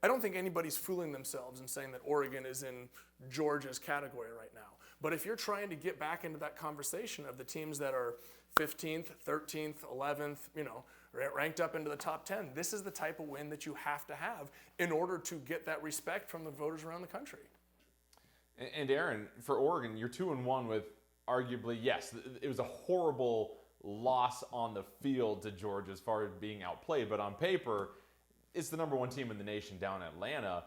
don't think anybody's fooling themselves in saying that Oregon is in Georgia's category right now. But if you're trying to get back into that conversation of the teams that are 15th, 13th, 11th, you know, ranked up into the top 10, this is the type of win that you have to have in order to get that respect from the voters around the country. And Aaron, for Oregon, you're 2-1 with arguably, yes, it was a horrible loss on the field to Georgia as far as being outplayed, but on paper, it's the number 1 team in the nation down in Atlanta.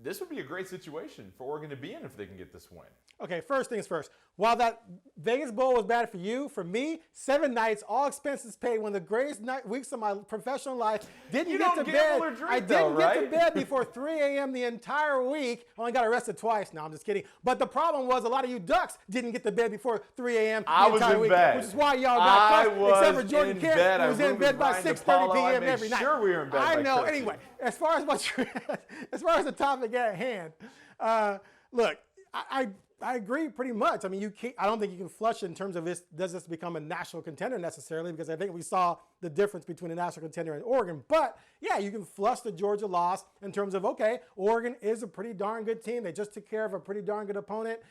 This would be a great situation for Oregon to be in if they can get this win. Okay, first things first. While that Vegas Bowl was bad for you, for me, 7 nights, all expenses paid, one of the greatest weeks of my professional life. Didn't get to bed. I didn't get to bed before 3 a.m. the entire week. Only got arrested twice. No, I'm just kidding. But the problem was a lot of you Ducks didn't get to bed before 3 a.m. the entire week, which is why y'all got cussed, except for Jordan Kent, who was in bed by 6:30 p.m. every night. Sure, we were in bed. I know. Anyway, as far as the topic at hand, look, I agree pretty much. I mean, I don't think you can flush it in terms of does this become a national contender necessarily, because I think we saw the difference between a national contender and Oregon. But yeah, you can flush the Georgia loss in terms of, okay, Oregon is a pretty darn good team. They just took care of a pretty darn good opponent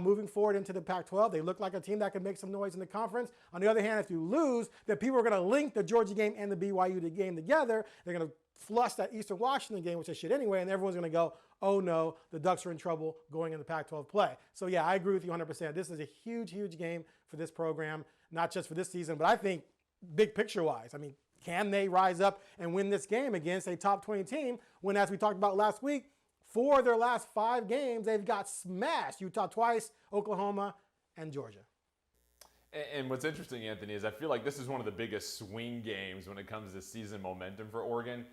moving forward into the Pac-12. They look like a team that can make some noise in the conference. On the other hand, if you lose, then people are going to link the Georgia game and the BYU game together. They're going to flush that Eastern Washington game, which they should anyway, and everyone's going to go, oh no, the Ducks are in trouble going into Pac-12 play. So yeah, I agree with you 100%. This is a huge, huge game for this program, not just for this season, but I think big picture-wise. I mean, can they rise up and win this game against a top 20 team when, as we talked about last week, 4 of their last 5 games, they've got smashed. Utah twice, Oklahoma, and Georgia. And what's interesting, Anthony, is I feel like this is one of the biggest swing games when it comes to season momentum for Oregon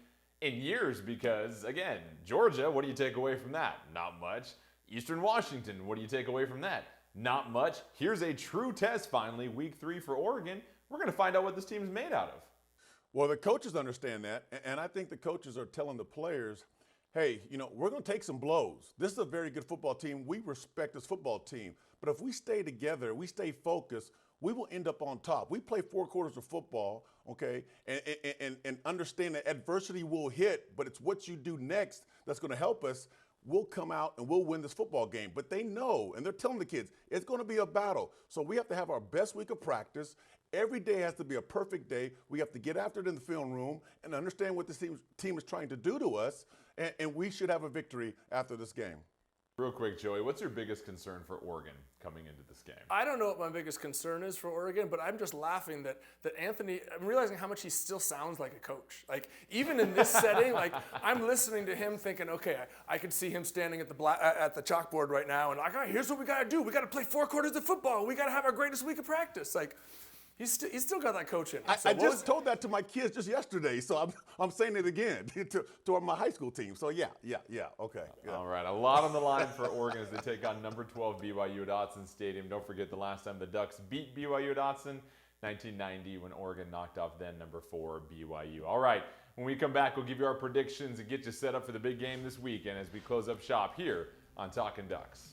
in years, because, again, Georgia, what do you take away from that? Not much. Eastern Washington, what do you take away from that? Not much. Here's a true test, finally, week 3 for Oregon. We're going to find out what this team's made out of. Well, the coaches understand that, and I think the coaches are telling the players, hey, you know, we're going to take some blows. This is a very good football team. We respect this football team. But if we stay together, we stay focused, we will end up on top. We play 4 quarters of football, okay, and understand that adversity will hit, but it's what you do next that's going to help us. We'll come out and we'll win this football game. But they know, and they're telling the kids, it's going to be a battle. So we have to have our best week of practice. Every day has to be a perfect day. We have to get after it in the film room and understand what this team is trying to do to us, and we should have a victory after this game. Real quick, Joey, what's your biggest concern for Oregon coming into this game? I don't know what my biggest concern is for Oregon, but I'm just laughing that Anthony, I'm realizing how much he still sounds like a coach. Like, even in this setting, like, I'm listening to him thinking, okay, I could see him standing at the chalkboard right now, and like, all right, here's what we got to do. We got to play 4 quarters of football. We got to have our greatest week of practice. Like, he's still got that coach in him. I just told that to my kids just yesterday, so I'm saying it again to my high school team. So yeah, okay. Yeah. All right, a lot on the line for Oregon as they take on number 12 BYU at Autzen Stadium. Don't forget the last time the Ducks beat BYU at Autzen, 1990, when Oregon knocked off then number 4 BYU. All right, when we come back, we'll give you our predictions and get you set up for the big game this weekend as we close up shop here on Talkin Ducks.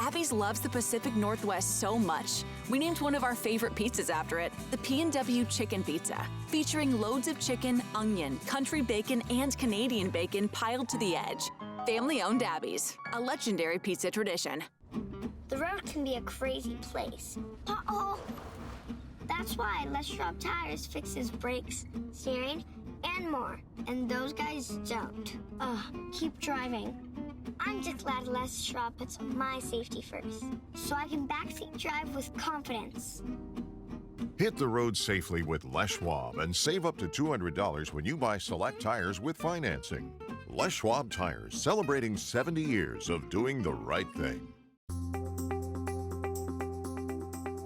Abby's loves the Pacific Northwest so much, we named one of our favorite pizzas after it, the P&W Chicken Pizza, featuring loads of chicken, onion, country bacon, and Canadian bacon piled to the edge. Family-owned Abby's, a legendary pizza tradition. The road can be a crazy place. Uh-oh! That's why Les Schwab Tires fixes brakes, steering, and more. And those guys don't. Keep driving. I'm just glad Les Schwab puts my safety first, so I can backseat drive with confidence. Hit the road safely with Les Schwab and save up to $200 when you buy select tires with financing. Les Schwab Tires, celebrating 70 years of doing the right thing.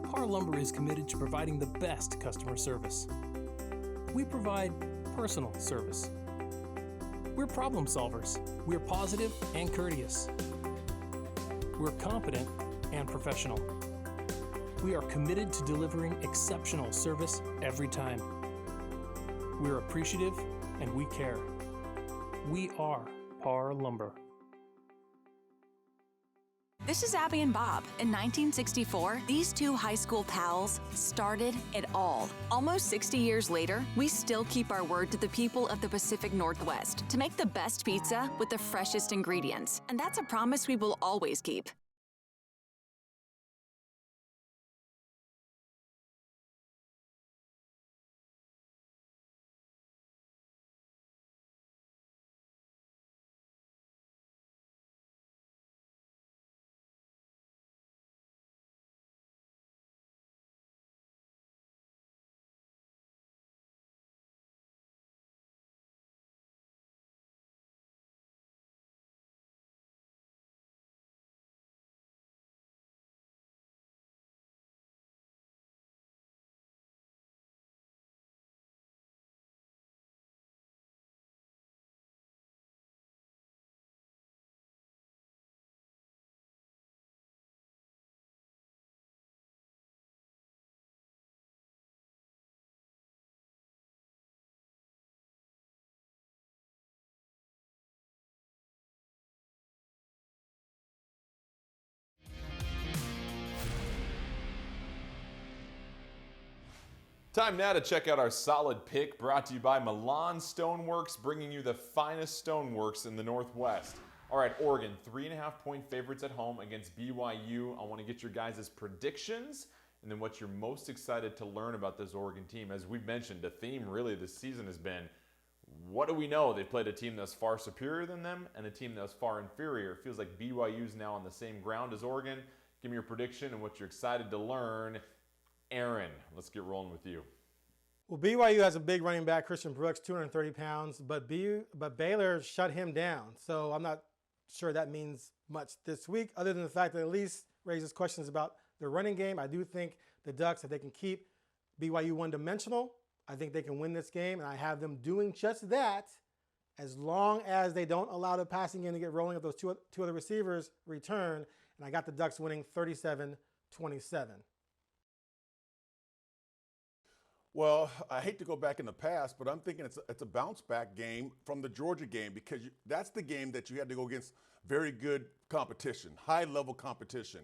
Par Lumber is committed to providing the best customer service. We provide personal service. We're problem solvers. We're positive and courteous. We're competent and professional. We are committed to delivering exceptional service every time. We're appreciative and we care. We are Par Lumber. This is Abby and Bob. In 1964, these two high school pals started it all. Almost 60 years later, we still keep our word to the people of the Pacific Northwest to make the best pizza with the freshest ingredients. And that's a promise we will always keep. Time now to check out our solid pick, brought to you by Milan Stoneworks, bringing you the finest stoneworks in the Northwest. All right, Oregon, 3.5-point favorites at home against BYU. I want to get your guys' predictions and then what you're most excited to learn about this Oregon team. As we've mentioned, the theme really this season has been, what do we know? They played a team that's far superior than them and a team that's far inferior. It feels like BYU's now on the same ground as Oregon. Give me your prediction and what you're excited to learn. Aaron, let's get rolling with you. Well, BYU has a big running back, Christian Brooks, 230 pounds, but Baylor shut him down. So I'm not sure that means much this week, other than the fact that at least raises questions about the running game. I do think the Ducks, if they can keep BYU one-dimensional, I think they can win this game, and I have them doing just that as long as they don't allow the passing game to get rolling if those two other receivers return. And I got the Ducks winning 37-27. Well, I hate to go back in the past, but I'm thinking it's a bounce-back game from the Georgia game, because that's the game that you had to go against very good competition, high-level competition.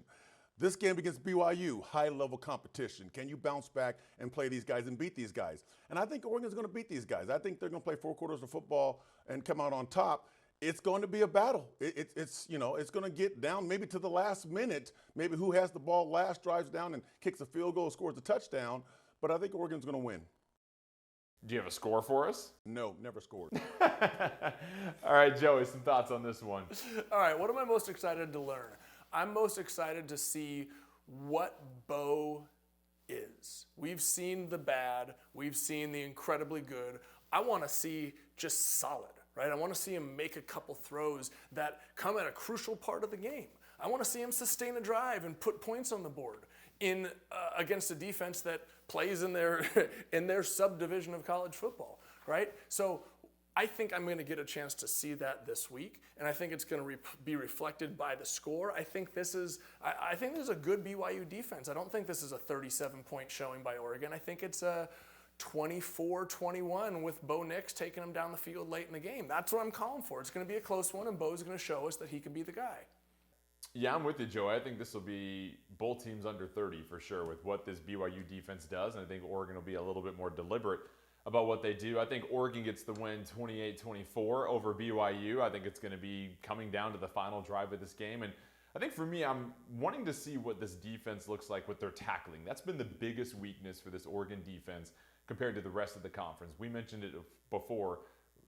This game against BYU, high-level competition. Can you bounce back and play these guys and beat these guys? And I think Oregon's going to beat these guys. I think they're going to play 4 quarters of football and come out on top. It's going to be a battle. It's going to get down maybe to the last minute, maybe who has the ball last, drives down and kicks a field goal, scores a touchdown. But I think Oregon's going to win. Do you have a score for us? No, never scored. All right, Joey, some thoughts on this one. All right, what am I most excited to learn? I'm most excited to see what Bo is. We've seen the bad. We've seen the incredibly good. I want to see just solid, right? I want to see him make a couple throws that come at a crucial part of the game. I want to see him sustain a drive and put points on the board against a defense that plays in their subdivision of college football, right? So I think I'm going to get a chance to see that this week, and I think it's going to be reflected by the score. I think this is a good BYU defense. I don't think this is a 37-point showing by Oregon. I think it's a 24-21 with Bo Nix taking them down the field late in the game. That's what I'm calling for. It's going to be a close one, and Bo's going to show us that he can be the guy. Yeah, I'm with you, Joey. I think this will be both teams under 30 for sure with what this BYU defense does, and I think Oregon will be a little bit more deliberate about what they do. I think Oregon gets the win 28-24 over BYU. I think it's going to be coming down to the final drive of this game. And I think for me, I'm wanting to see what this defense looks like with their tackling. That's been the biggest weakness for this Oregon defense compared to the rest of the conference. We mentioned it before.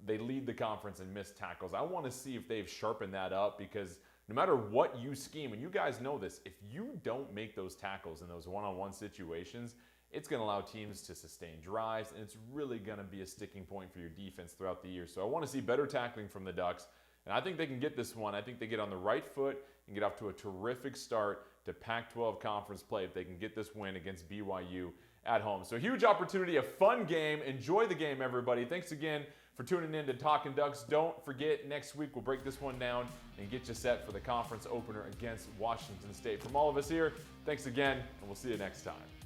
They lead the conference in missed tackles. I want to see if they've sharpened that up, because no matter what you scheme, and you guys know this, if you don't make those tackles in those one-on-one situations, it's going to allow teams to sustain drives, and it's really going to be a sticking point for your defense throughout the year. So I want to see better tackling from the Ducks, and I think they can get this one. I think they get on the right foot and get off to a terrific start to Pac-12 conference play if they can get this win against BYU at home. So huge opportunity, a fun game. Enjoy the game, everybody. Thanks again for tuning in to Talkin Ducks. Don't forget, next week we'll break this one down and get you set for the conference opener against Washington State. From all of us here, thanks again, and we'll see you next time.